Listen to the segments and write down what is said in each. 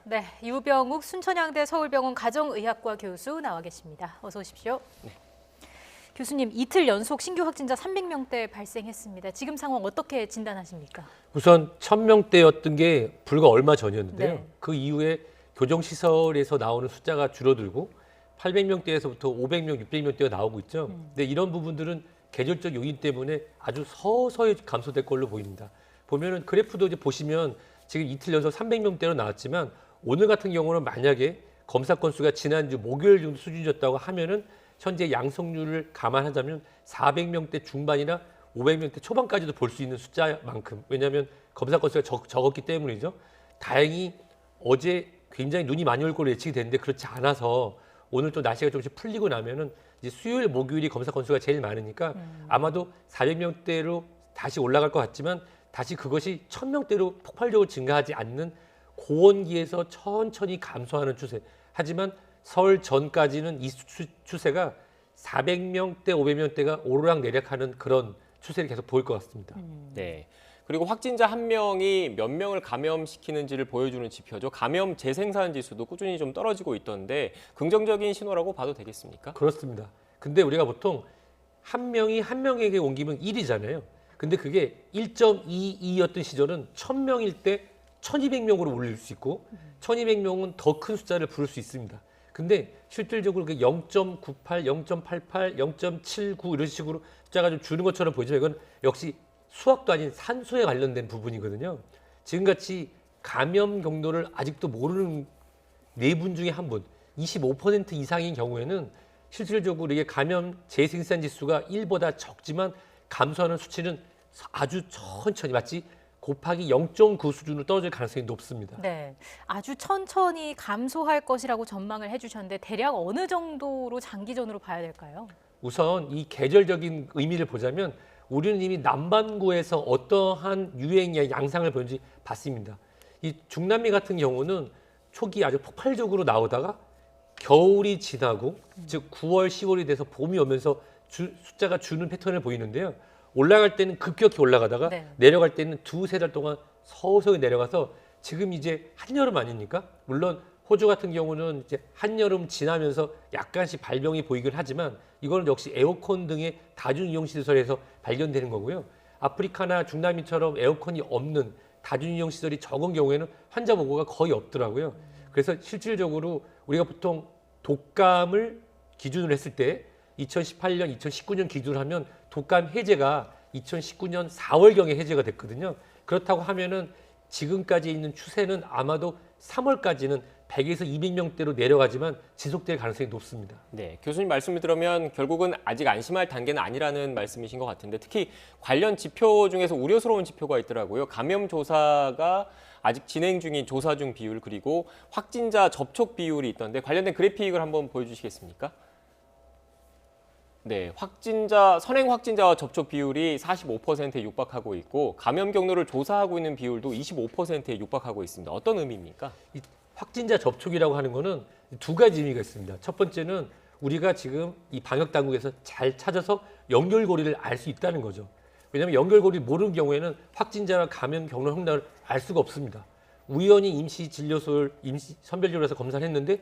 네, 유병욱 순천향대 서울병원 가정의학과 교수 나와 계십니다. 어서 오십시오. 네. 교수님, 이틀 연속 신규 확진자 300명대 발생했습니다. 지금 상황 어떻게 진단하십니까? 우선 1000명대였던 게 불과 얼마 전이었는데요. 네. 그 이후에 교정시설에서 나오는 숫자가 줄어들고 800명대에서부터 500명, 600명대가 나오고 있죠. 근데 이런 부분들은 계절적 요인 때문에 아주 서서히 감소될 걸로 보입니다. 보면은 그래프도 이제 보시면 지금 이틀 연속 300명대로 나왔지만 오늘 같은 경우는 만약에 검사 건수가 지난주 목요일 정도 수준이었다고 하면은 현재 양성률을 감안하자면 400명대 중반이나 500명대 초반까지도 볼 수 있는 숫자만큼, 왜냐하면 검사 건수가 적었기 때문이죠. 다행히 어제 굉장히 눈이 많이 올 걸로 예측이 됐는데 그렇지 않아서 오늘 또 날씨가 조금씩 풀리고 나면은 이제 수요일, 목요일이 검사 건수가 제일 많으니까 아마도 400명대로 다시 올라갈 것 같지만 다시 그것이 1000명대로 폭발적으로 증가하지 않는 고원기에서 천천히 감소하는 추세. 하지만 설 전까지는 이 추세가 400명대, 500명대가 오르락내리락하는 그런 추세를 계속 보일 것 같습니다. 네. 그리고 확진자 한 명이 몇 명을 감염시키는지를 보여주는 지표죠. 감염 재생산 지수도 꾸준히 좀 떨어지고 있던데 긍정적인 신호라고 봐도 되겠습니까? 그렇습니다. 근데 우리가 보통 한 명이 한 명에게 옮기면 1이잖아요. 근데 그게 1.22였던 시절은 1000명일 때 1200명으로 올릴 수 있고 1200명은 더 큰 숫자를 부를 수 있습니다. 근데 실질적으로 0.98, 0.88, 0.79 이런 식으로 숫자가 좀 주는 것처럼 보이지만 이건 역시 수학도 아닌 산수에 관련된 부분이거든요. 지금같이 감염 경로를 아직도 모르는 네 분 중에 한 분, 25% 이상인 경우에는 실질적으로 이게 감염 재생산 지수가 1보다 적지만 감소하는 수치는 아주 천천히 마치 곱하기 0.9 수준으로 떨어질 가능성이 높습니다. 네, 아주 천천히 감소할 것이라고 전망을 해주셨는데 대략 어느 정도로 장기전으로 봐야 될까요? 우선 이 계절적인 의미를 보자면 우리는 이미 남반구에서 어떠한 유행의 양상을 보는지 봤습니다. 이 중남미 같은 경우는 초기 아주 폭발적으로 나오다가 겨울이 지나고 즉 9월, 10월이 돼서 봄이 오면서 숫자가 주는 패턴을 보이는데요. 올라갈 때는 급격히 올라가다가 네. 내려갈 때는 두세 달 동안 서서히 내려가서 지금 이제 한여름 아닙니까? 물론 호주 같은 경우는 이제 한여름 지나면서 약간씩 발병이 보이긴 하지만 이거는 역시 에어컨 등의 다중이용시설에서 발견되는 거고요. 아프리카나 중남미처럼 에어컨이 없는 다중이용시설이 적은 경우에는 환자 보고가 거의 없더라고요. 그래서 실질적으로 우리가 보통 독감을 기준으로 했을 때 2018년, 2019년 기준으로 하면 독감 해제가 2019년 4월경에 해제가 됐거든요. 그렇다고 하면은 지금까지 있는 추세는 아마도 3월까지는 100에서 200명대로 내려가지만 지속될 가능성이 높습니다. 네, 교수님 말씀을 들으면 결국은 아직 안심할 단계는 아니라는 말씀이신 것 같은데 특히 관련 지표 중에서 우려스러운 지표가 있더라고요. 감염 조사가 아직 진행 중인 조사 중 비율 그리고 확진자 접촉 비율이 있던데 관련된 그래픽을 한번 보여주시겠습니까? 네, 선행 확진자와 접촉 비율이 45%에 육박하고 있고 감염 경로를 조사하고 있는 비율도 25%에 육박하고 있습니다. 어떤 의미입니까? 이 확진자 접촉이라고 하는 거는 두 가지 의미가 있습니다. 첫 번째는 우리가 지금 이 방역 당국에서 잘 찾아서 연결고리를 알 수 있다는 거죠. 왜냐하면 연결고리를 모르는 경우에는 확진자와 감염 경로 형량을 알 수가 없습니다. 우연히 임시 선별진료소에서 검사를 했는데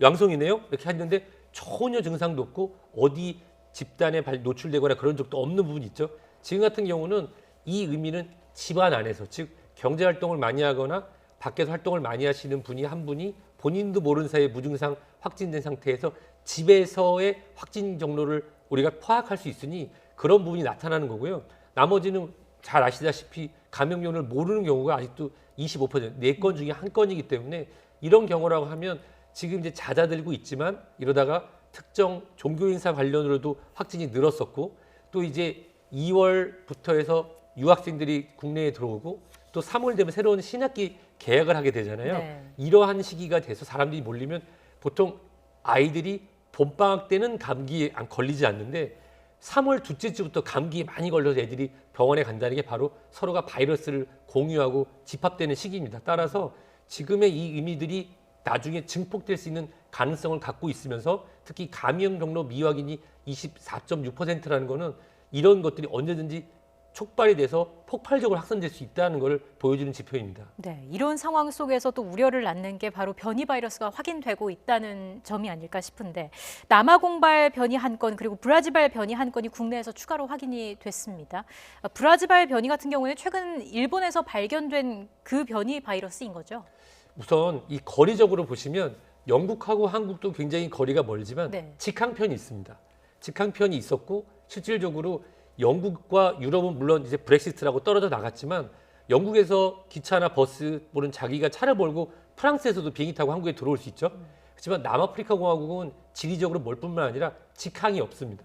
양성이네요? 이렇게 했는데 전혀 증상도 없고 어디 집단에 노출되거나 그런 적도 없는 부분이 있죠. 지금 같은 경우는 이 의미는 집안 안에서 즉 경제활동을 많이 하거나 밖에서 활동을 많이 하시는 분이 한 분이 본인도 모르는 사이에 무증상 확진된 상태에서 집에서의 확진 경로를 우리가 파악할 수 있으니 그런 부분이 나타나는 거고요. 나머지는 잘 아시다시피 감염력을 모르는 경우가 아직도 25%, 4건 중에 1건이기 때문에 이런 경우라고 하면 지금 이제 잦아들고 있지만 이러다가 특정 종교 행사 관련으로도 확진이 늘었었고 또 이제 2월부터 해서 유학생들이 국내에 들어오고 또 3월 되면 새로운 신학기 개학을 하게 되잖아요. 네. 이러한 시기가 돼서 사람들이 몰리면 보통 아이들이 봄방학 때는 감기에 안 걸리지 않는데 3월 둘째 주부터 감기에 많이 걸려서 애들이 병원에 간다는 게 바로 서로가 바이러스를 공유하고 집합되는 시기입니다. 따라서 지금의 이 의미들이 나중에 증폭될 수 있는 가능성을 갖고 있으면서 특히 감염 경로 미확인이 24.6%라는 거는 이런 것들이 언제든지 촉발이 돼서 폭발적으로 확산될 수 있다는 것을 보여주는 지표입니다. 네, 이런 상황 속에서 또 우려를 낳는 게 바로 변이 바이러스가 확인되고 있다는 점이 아닐까 싶은데 남아공발 변이 한 건 그리고 브라질발 변이 한 건이 국내에서 추가로 확인이 됐습니다. 브라질발 변이 같은 경우는 최근 일본에서 발견된 그 변이 바이러스인 거죠? 우선 이 거리적으로 보시면 영국하고 한국도 굉장히 거리가 멀지만 네. 직항편이 있습니다. 직항편이 있었고 실질적으로 영국과 유럽은 물론 이제 브렉시트라고 떨어져 나갔지만 영국에서 기차나 버스 또는 자기가 차를 몰고 프랑스에서도 비행기 타고 한국에 들어올 수 있죠. 하지만 남아프리카 공화국은 지리적으로 멀 뿐만 아니라 직항이 없습니다.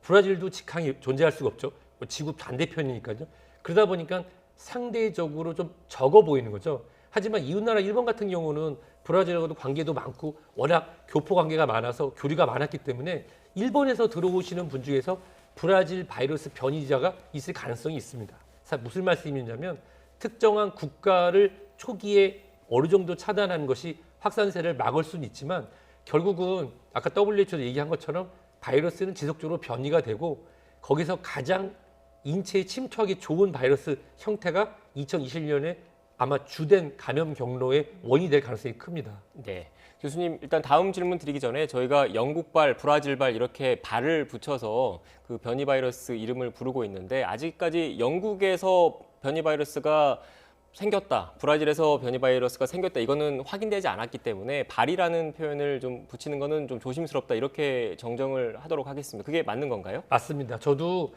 브라질도 직항이 존재할 수가 없죠. 지구 반대편이니까요. 그러다 보니까 상대적으로 좀 적어 보이는 거죠. 하지만 이웃나라 일본 같은 경우는 브라질하고도 관계도 많고 워낙 교포 관계가 많아서 교류가 많았기 때문에 일본에서 들어오시는 분 중에서 브라질 바이러스 변이자가 있을 가능성이 있습니다. 무슨 말씀이냐면 특정한 국가를 초기에 어느 정도 차단하는 것이 확산세를 막을 수는 있지만 결국은 아까 WHO도 얘기한 것처럼 바이러스는 지속적으로 변이가 되고 거기서 가장 인체에 침투하기 좋은 바이러스 형태가 2021년에 아마 주된 감염 경로의 원인이 될 가능성이 큽니다. 네. 교수님, 일단 다음 질문 드리기 전에 저희가 영국발, 브라질발 이렇게 발을 붙여서 그 변이 바이러스 이름을 부르고 있는데 아직까지 영국에서 변이 바이러스가 생겼다, 브라질에서 변이 바이러스가 생겼다 이거는 확인되지 않았기 때문에 발이라는 표현을 좀 붙이는 거는 좀 조심스럽다 이렇게 정정을 하도록 하겠습니다. 그게 맞는 건가요? 맞습니다. 저도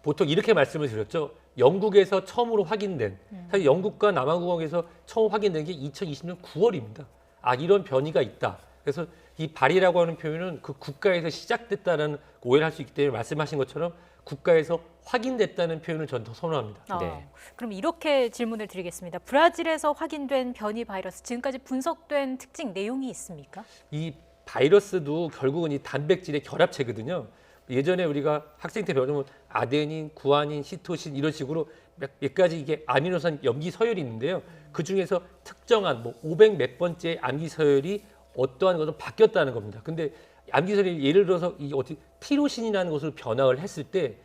보통 이렇게 말씀을 드렸죠. 영국에서 처음으로 확인된, 사실 영국과 남아공에서 처음 확인된 게 2020년 9월입니다. 아, 이런 변이가 있다. 그래서 이 발이라고 하는 표현은 그 국가에서 시작됐다는 오해를 할 수 있기 때문에 말씀하신 것처럼 국가에서 확인됐다는 표현을 전 더 선호합니다. 네. 그럼 이렇게 질문을 드리겠습니다. 브라질에서 확인된 변이 바이러스 지금까지 분석된 특징 내용이 있습니까? 이 바이러스도 결국은 이 단백질의 결합체거든요. 예전에 우리가 학생 때 배우면 아데닌, 구아닌, 시토신 이런 식으로 몇 가지 이게 아미노산 염기 서열이 있는데요. 그 중에서 특정한 500 몇 번째 암기 서열이 어떠한 것은 바뀌었다는 겁니다. 근데 암기 서열이 예를 들어서 이 어떻게 티로신이라는 것으로 변화를 했을 때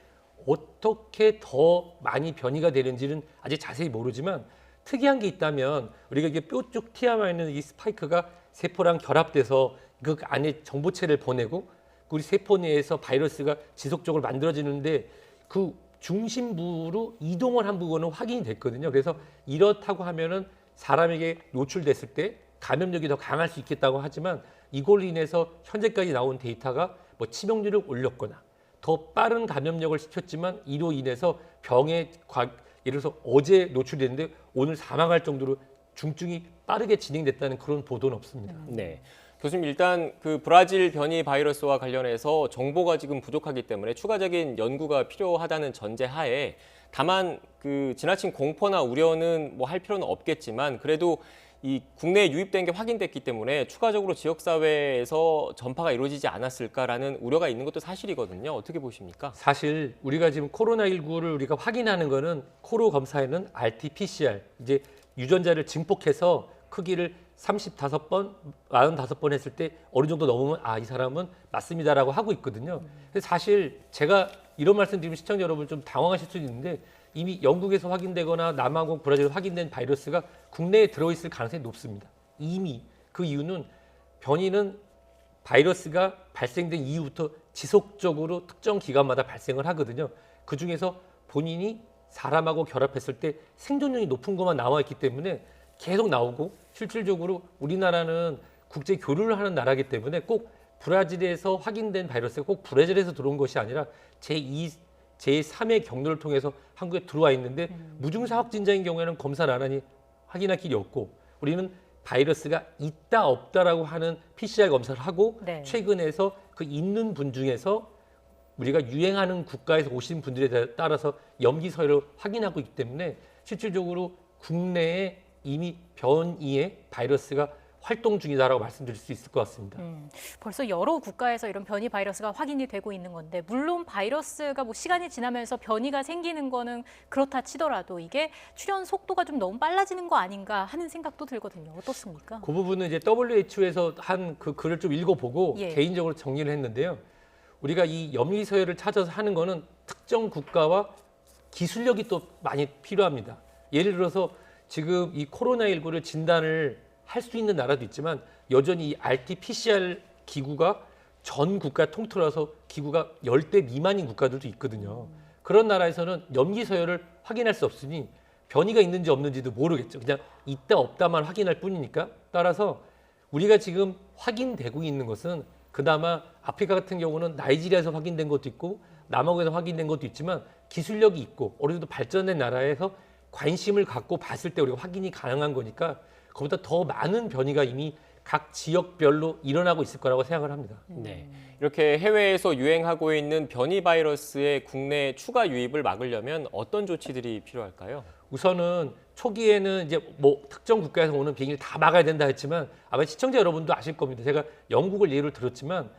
어떻게 더 많이 변이가 되는지는 아직 자세히 모르지만 특이한 게 있다면 우리가 이게 뼈 쪽 튀어나와 있는 이 스파이크가 세포랑 결합돼서 그 안에 정보체를 보내고 우리 세포 내에서 바이러스가 지속적으로 만들어지는데 그 중심부로 이동을 한 부분은 확인이 됐거든요. 그래서 이렇다고 하면은 사람에게 노출됐을 때 감염력이 더 강할 수 있겠다고 하지만 이걸로 인해서 현재까지 나온 데이터가 치명률을 올렸거나 더 빠른 감염력을 시켰지만 이로 인해서 예를 들어서 어제 노출됐는데 오늘 사망할 정도로 중증이 빠르게 진행됐다는 그런 보도는 없습니다. 네. 교수님, 일단 그 브라질 변이 바이러스와 관련해서 정보가 지금 부족하기 때문에 추가적인 연구가 필요하다는 전제하에 다만 그 지나친 공포나 우려는 할 필요는 없겠지만 그래도 이 국내에 유입된 게 확인됐기 때문에 추가적으로 지역사회에서 전파가 이루어지지 않았을까라는 우려가 있는 것도 사실이거든요. 어떻게 보십니까? 사실 우리가 지금 코로나19를 우리가 확인하는 거는 코로 검사에는 RT-PCR 이제 유전자를 증폭해서 크기를 35번, 45번 했을 때 어느 정도 넘으면 이 사람은 맞습니다라고 하고 있거든요. 근데 사실 제가 이런 말씀 드리면 시청자 여러분 좀 당황하실 수도 있는데 이미 영국에서 확인되거나 남아공, 브라질에서 확인된 바이러스가 국내에 들어있을 가능성이 높습니다. 이미 그 이유는 변이는 바이러스가 발생된 이후부터 지속적으로 특정 기간마다 발생을 하거든요. 그중에서 본인이 사람하고 결합했을 때 생존율이 높은 것만 나와 있기 때문에 계속 나오고 실질적으로 우리나라는 국제 교류를 하는 나라이기 때문에 꼭 브라질에서 확인된 바이러스가 꼭 브라질에서 들어온 것이 아니라 제2, 제3의 경로를 통해서 한국에 들어와 있는데 무증상 확진자인 경우에는 검사를 안 하니 확인할 길이 없고 우리는 바이러스가 있다 없다라고 하는 PCR 검사를 하고 네. 최근에서 그 있는 분 중에서 우리가 유행하는 국가에서 오신 분들에 따라서 염기 서열을 확인하고 있기 때문에 실질적으로 국내에 이미 변이의 바이러스가 활동 중이다라고 말씀드릴 수 있을 것 같습니다. 벌써 여러 국가에서 이런 변이 바이러스가 확인이 되고 있는 건데 물론 바이러스가 시간이 지나면서 변이가 생기는 거는 그렇다 치더라도 이게 출현 속도가 좀 너무 빨라지는 거 아닌가 하는 생각도 들거든요. 어떻습니까? 그 부분은 이제 WHO에서 한 그 글을 좀 읽어보고 예. 개인적으로 정리를 했는데요. 우리가 이 염기 서열을 찾아서 하는 거는 특정 국가와 기술력이 또 많이 필요합니다. 예를 들어서 지금 이 코로나19를 진단을 할 수 있는 나라도 있지만 여전히 이 RT-PCR 기구가 전 국가 통틀어서 기구가 10대 미만인 국가들도 있거든요. 그런 나라에서는 염기 서열을 확인할 수 없으니 변이가 있는지 없는지도 모르겠죠. 그냥 있다 없다만 확인할 뿐이니까. 따라서 우리가 지금 확인되고 있는 것은 그나마 아프리카 같은 경우는 나이지리아에서 확인된 것도 있고 남아공에서 확인된 것도 있지만 기술력이 있고 어느 정도 발전된 나라에서 관심을 갖고 봤을 때 우리가 확인이 가능한 거니까 그보다 더 많은 변이가 이미 각 지역별로 일어나고 있을 거라고 생각을 합니다. 네. 이렇게 해외에서 유행하고 있는 변이 바이러스의 국내 추가 유입을 막으려면 어떤 조치들이 필요할까요? 우선은 초기에는 이제 뭐 특정 국가에서 오는 비행기를 다 막아야 된다 했지만 아마 시청자 여러분도 아실 겁니다. 제가 영국을 예를 들었지만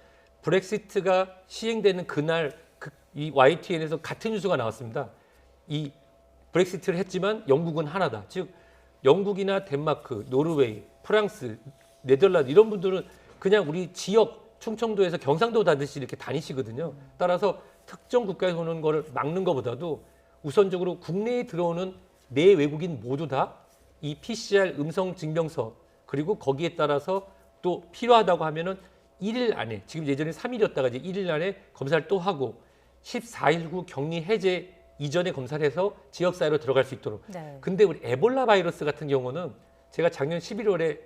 브렉시트가 시행되는 그날 이 YTN에서 같은 뉴스가 나왔습니다. 이 브렉시트를 했지만 영국은 하나다. 즉 영국이나 덴마크, 노르웨이, 프랑스, 네덜란드 이런 분들은 그냥 우리 지역 충청도에서 경상도 다듯이 이렇게 다니시거든요. 따라서 특정 국가에서 오는 거를 막는 것보다도 우선적으로 국내에 들어오는 내 외국인 모두 다 이 PCR 음성 증명서 그리고 거기에 따라서 또 필요하다고 하면은 1일 안에 지금 예전에 3일이었다가 이제 1일 안에 검사를 또 하고 14일 후 격리 해제 이전에 검사를 해서 지역사회로 들어갈 수 있도록. 네. 근데 우리 에볼라 바이러스 같은 경우는 제가 작년 11월에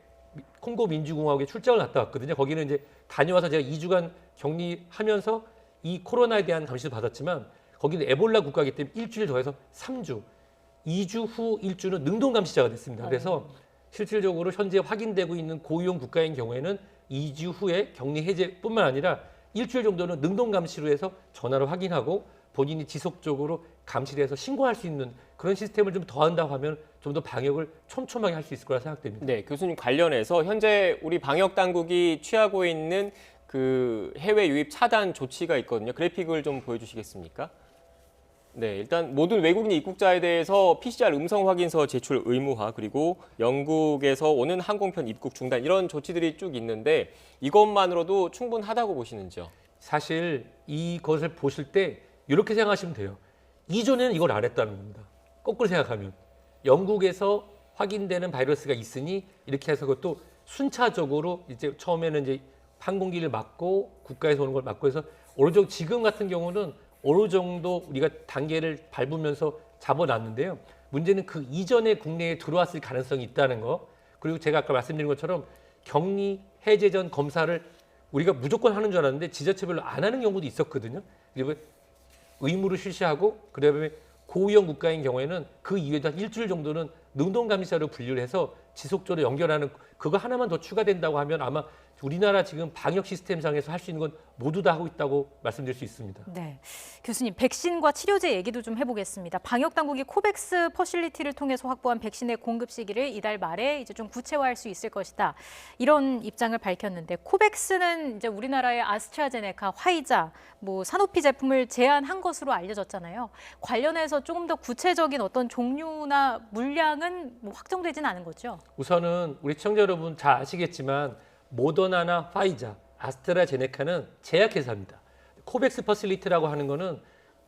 콩고 민주공화국에 출장을 갔다 왔거든요. 거기는 이제 다녀와서 제가 2주간 격리하면서 이 코로나에 대한 감시도 받았지만 거기는 에볼라 국가이기 때문에 일주일 더해서 3주, 2주 후 1주는 능동 감시자가 됐습니다. 그래서 실질적으로 현재 확인되고 있는 고위험 국가인 경우에는 2주 후에 격리 해제뿐만 아니라 일주일 정도는 능동 감시로 해서 전화로 확인하고 본인이 지속적으로 감시를 해서 신고할 수 있는 그런 시스템을 좀 더한다고 하면 좀 더 방역을 촘촘하게 할 수 있을 거라 생각됩니다. 네, 교수님 관련해서 현재 우리 방역 당국이 취하고 있는 그 해외 유입 차단 조치가 있거든요. 그래픽을 좀 보여주시겠습니까? 네, 일단 모든 외국인 입국자에 대해서 PCR 음성 확인서 제출 의무화 그리고 영국에서 오는 항공편 입국 중단 이런 조치들이 쭉 있는데 이것만으로도 충분하다고 보시는지요? 사실 이것을 보실 때 이렇게 생각하시면 돼요. 이전에는 이걸 안 했다는 겁니다. 거꾸로 생각하면 영국에서 확인되는 바이러스가 있으니 이렇게 해서 그것도 순차적으로 이제 처음에는 이제 항공기를 막고 국가에서 오는 걸 막고 해서 어느 정도 지금 같은 경우는 어느 정도 우리가 단계를 밟으면서 잡아놨는데요. 문제는 그 이전에 국내에 들어왔을 가능성이 있다는 거. 그리고 제가 아까 말씀드린 것처럼 격리 해제 전 검사를 우리가 무조건 하는 줄 알았는데 지자체별로 안 하는 경우도 있었거든요. 그리고 의무로 실시하고 그다음에 고위험 국가인 경우에는 그 이후에도 한 일주일 정도는 능동 감시자로 분류를 해서 지속적으로 연결하는 그거 하나만 더 추가된다고 하면 아마 우리나라 지금 방역 시스템상에서 할 수 있는 건 모두 다 하고 있다고 말씀드릴 수 있습니다. 네, 교수님 백신과 치료제 얘기도 좀 해보겠습니다. 방역 당국이 코백스 퍼실리티를 통해서 확보한 백신의 공급 시기를 이달 말에 이제 좀 구체화할 수 있을 것이다. 이런 입장을 밝혔는데 코백스는 이제 우리나라의 아스트라제네카, 화이자, 뭐 사노피 제품을 제한한 것으로 알려졌잖아요. 관련해서 조금 더 구체적인 어떤 종류나 물량은 뭐 확정되지는 않은 거죠? 우선은 우리 시청자 여러분 잘 아시겠지만 모더나나 파이자, 아스트라제네카는 제약회사입니다. 코백스 퍼실리티라고 하는 거는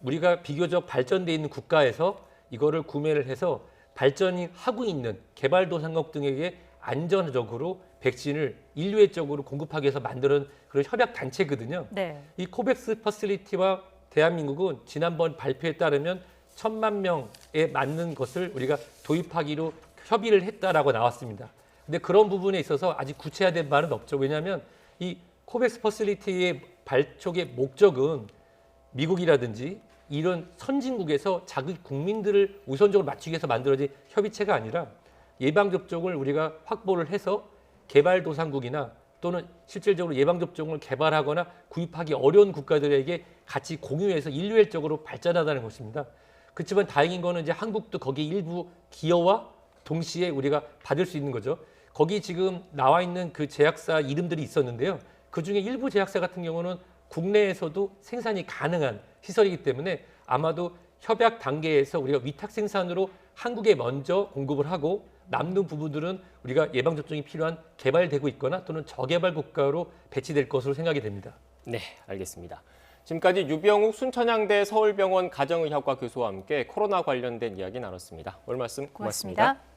우리가 비교적 발전돼 있는 국가에서 이거를 구매를 해서 발전이 하고 있는 개발도상국 등에게 안전적으로 백신을 인류애적으로 공급하기 위해서 만드는 그런 협약 단체거든요. 네. 이 코백스 퍼실리티와 대한민국은 지난번 발표에 따르면 1,000만 명에 맞는 것을 우리가 도입하기로 협의를 했다라고 나왔습니다. 근데 그런 부분에 있어서 아직 구체화된 바는 없죠. 왜냐하면 이 코백스 퍼실리티의 발족의 목적은 미국이라든지 이런 선진국에서 자기 국민들을 우선적으로 맞추기 위해서 만들어진 협의체가 아니라 예방접종을 우리가 확보를 해서 개발도상국이나 또는 실질적으로 예방접종을 개발하거나 구입하기 어려운 국가들에게 같이 공유해서 인류애적으로 발전하다는 것입니다. 그렇지만 다행인 거는 이제 한국도 거기에 일부 기여와 동시에 우리가 받을 수 있는 거죠. 거기 지금 나와 있는 그 제약사 이름들이 있었는데요. 그중에 일부 제약사 같은 경우는 국내에서도 생산이 가능한 시설이기 때문에 아마도 협약 단계에서 우리가 위탁 생산으로 한국에 먼저 공급을 하고 남는 부분들은 우리가 예방접종이 필요한 개발되고 있거나 또는 저개발 국가로 배치될 것으로 생각이 됩니다. 네, 알겠습니다. 지금까지 유병욱 순천향대 서울병원 가정의학과 교수와 함께 코로나 관련된 이야기 나눴습니다. 오늘 말씀 고맙습니다. 고맙습니다.